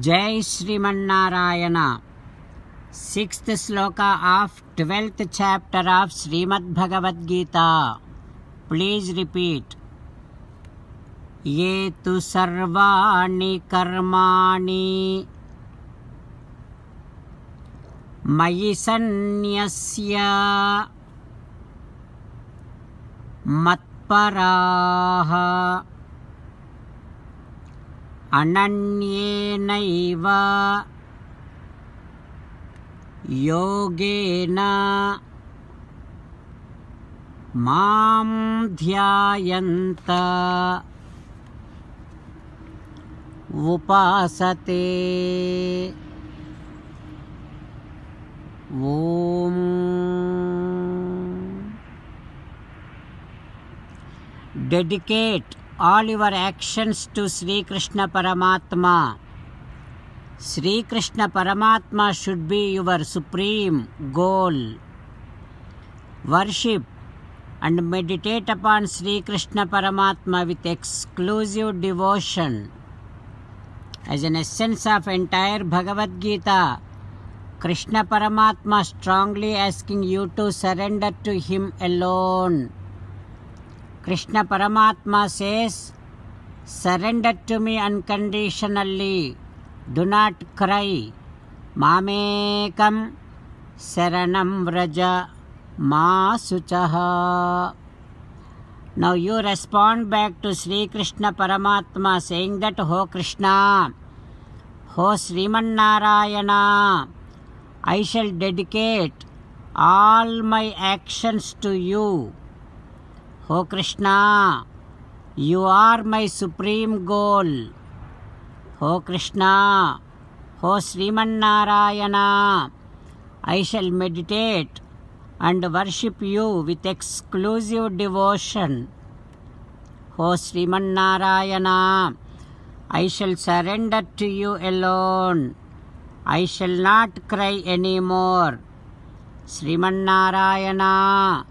Jai Srimannarayana. 6th sloka of 12th chapter of Srimad Bhagavad Gita. Please repeat. Ye tu sarvani karmani mayi sanyasya matparaha ananyenaiva yogena mam dhyayanta upasate. Om. Dedicate all your actions to Sri Krishna Paramatma. Sri Krishna Paramatma should be your supreme goal. Worship and meditate upon Sri Krishna Paramatma with exclusive devotion. As an essence of entire Bhagavad Gita, Krishna Paramatma strongly asking you to surrender to Him alone. Krishna Paramatma says, surrender to me unconditionally. Do not cry. Mamekam saranam vraja ma suchaha. Now you respond back to Sri Krishna Paramatma saying that, Ho Krishna, Ho Srimannarayana, I shall dedicate all my actions to you. O Krishna, you are my supreme goal. O Krishna, O Srimannarayana, I shall meditate and worship you with exclusive devotion. O Srimannarayana, I shall surrender to you alone. I shall not cry anymore. Srimannarayana,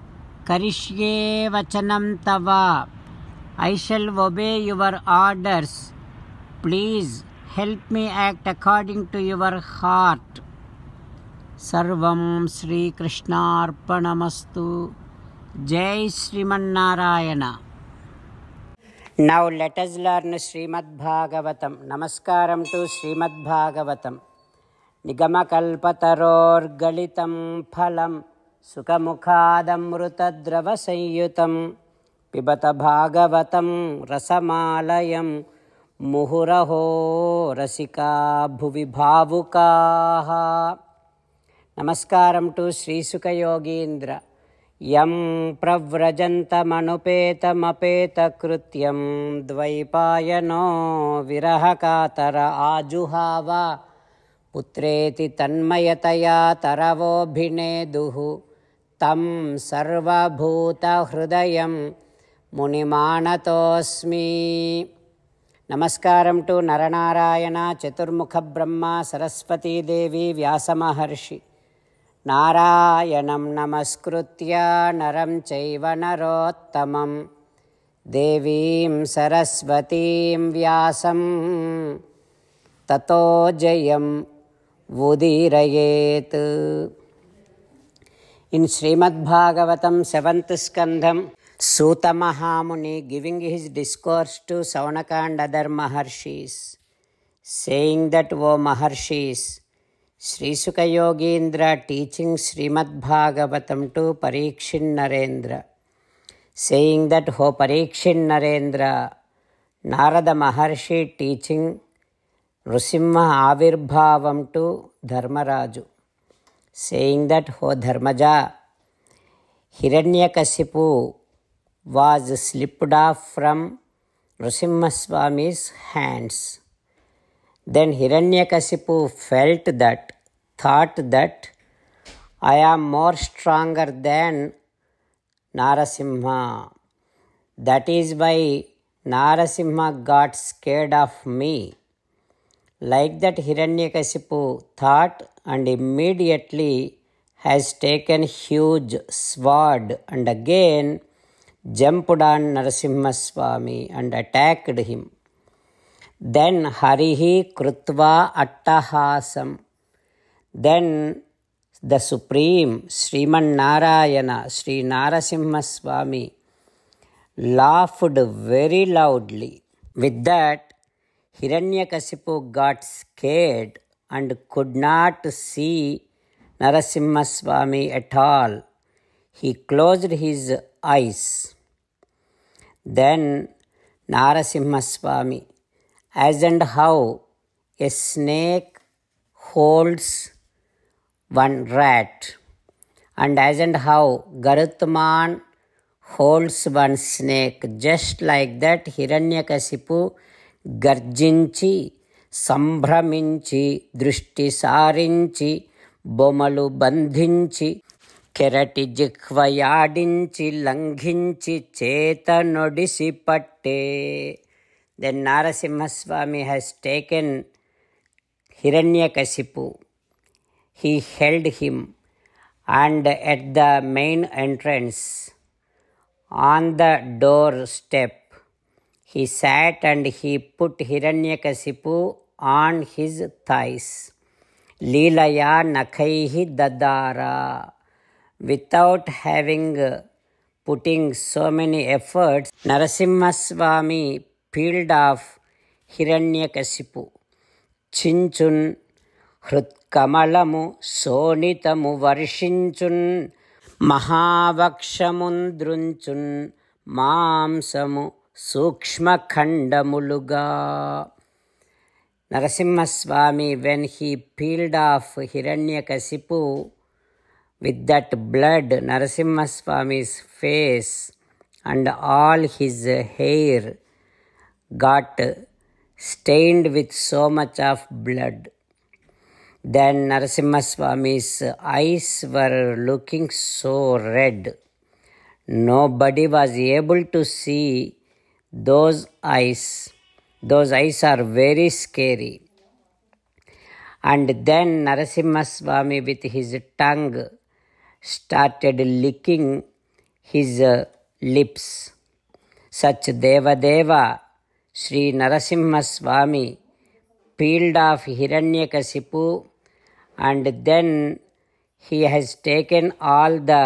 Karishye vachanam tava. I shall obey your orders. Please help me act according to your heart. Sarvam Sri Krishna Arpanamastu. Jai Srimannarayana. Now let us learn Srimad Bhagavatam. Namaskaram to Srimad Bhagavatam. Nigamakalpataror galitam phalam Sukhamukhadamrutadravasayyutam Pibata Bhagavatam rasamalayam Muhuraho rasika bhuvi bhavukaha. Namaskaram to Sri Sukha Yogindra. Yam pravrajantamapeta krutyam dvaipayano virahakatara ajuhava putreti tanmayataya taravobhineduhu tam sarvabhuta hrudayam munimanatosmi. Namaskaram to Naranarayana, Chaturmukha Brahma, Saraswati Devi, Vyasa Maharshi. Narayanam namaskritya naram chaiva narottamam devim saraswatim vyasam tato jayam vudirayet. In Srimad Bhagavatam 7th Skandham, Suta Mahamuni giving his discourse to Saunaka and other Maharshis, saying that, O Maharshis, Sri Sukha Yogindra teaching Srimad Bhagavatam to Parikshin Narendra, saying that, O Parikshin Narendra, Narada Maharshi teaching Nrsimha Avirbhavam to Dharmaraju, saying that, O Dharmaja, Hiranyakasipu was slipped off from Nrsimha Swami's hands. Then Hiranyakasipu thought that I am more stronger than Narasimha. That is why Narasimha got scared of me. Like that Hiranyakasipu thought and immediately has taken huge sword and again jumped on Narasimha Swami and attacked him. Then Harihi Krutva Attahasam. Then the Supreme Sriman Narayana, Sri Narasimha Swami, laughed very loudly. With that, Hiranyakasipu got scared and could not see Narasimha Swami at all. He closed his eyes. Then Narasimha Swami, as and how a snake holds one rat, and as and how Garutman holds one snake, just like that Hiranyakasipu గర్జించి సంభ్రమించి దృష్టి సారించి బొమలు బంధించి కెరటి జిహ్వయాడించి లంఘించి చేత నొడిసి పట్టే. Then Narasimhaswami has taken Hiranyakasipu. He held him, and at the main entrance, on the doorstep, he sat and he put Hiranyakasipu on his thighs. Leelaya nakhaihi dadara. Without putting so many efforts, Narasimhaswami peeled off Hiranyakasipu. Chinchun hrutkamałamu sonitamu varshinchun mahavakshamundrunchun మాంసము సూక్ష్మఖండములుగా. Narasimhaswami, when he peeled off Hiranyakasipu, with that blood, Narasimhaswami's face and all his hair got stained with so much of blood. Then Narasimhaswami's eyes were looking so red. Nobody was able to see those eyes. Those eyes are very scary. And then Narasimhaswami with his tongue started licking his lips. Such Devadeva, Sri Narasimhaswami, peeled off Hiranyakasipu, and then he has taken all the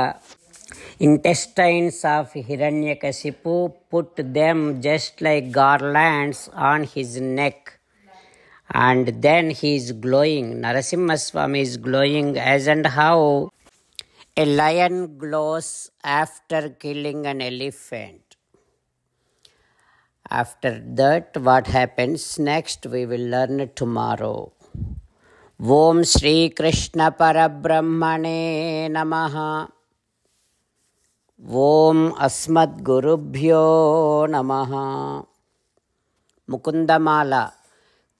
intestines of Hiranyakasipu, put them just like garlands on his neck, and then he is glowing. Narasimhaswami is glowing as and how a lion glows after killing an elephant. After that, what happens next we will learn tomorrow. Om Shri Krishna Parabrahmane Namaha. Om Asmad Gurubhyo Namaha. Mukundamala.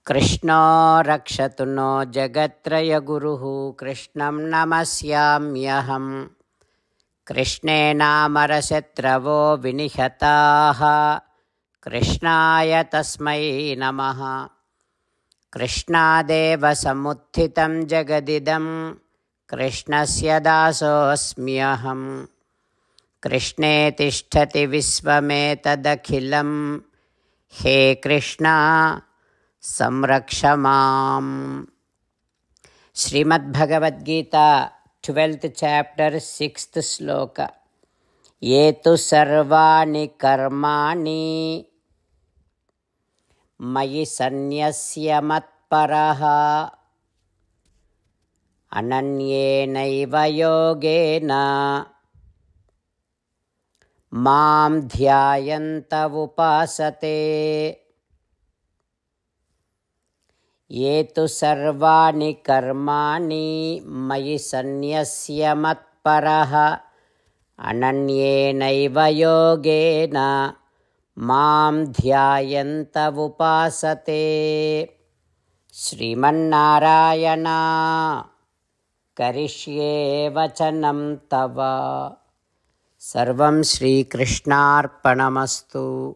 Krishna Rakshatu no Jagatraya Guruhu Krishnam Namasyamyaham. Krishnena Marasetravo Vinihataha. Krishnaya Tasmai Namaha. Krishnadeva Samuthitam Jagadidam. Krishnasya Dasosmyaham. Krishne Tishtati Visvametadakhilam. He Krishna Samrakshamam. Srimad Bhagavad Gita, 12th chapter, 6th sloka. Yetu sarvani karmani mayi sanyasya matparaha ananyenaiva yogena mam dhyayanta upasate. Yetu sarvani karmani mayi sanyasya matparaha ananyenaiva yogena mam dhyayanta upasate. Srimannarayana karishye vachanam tava. Sarvam Shri Krishnarpanamastu.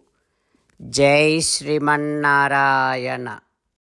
Jai Srimannarayana.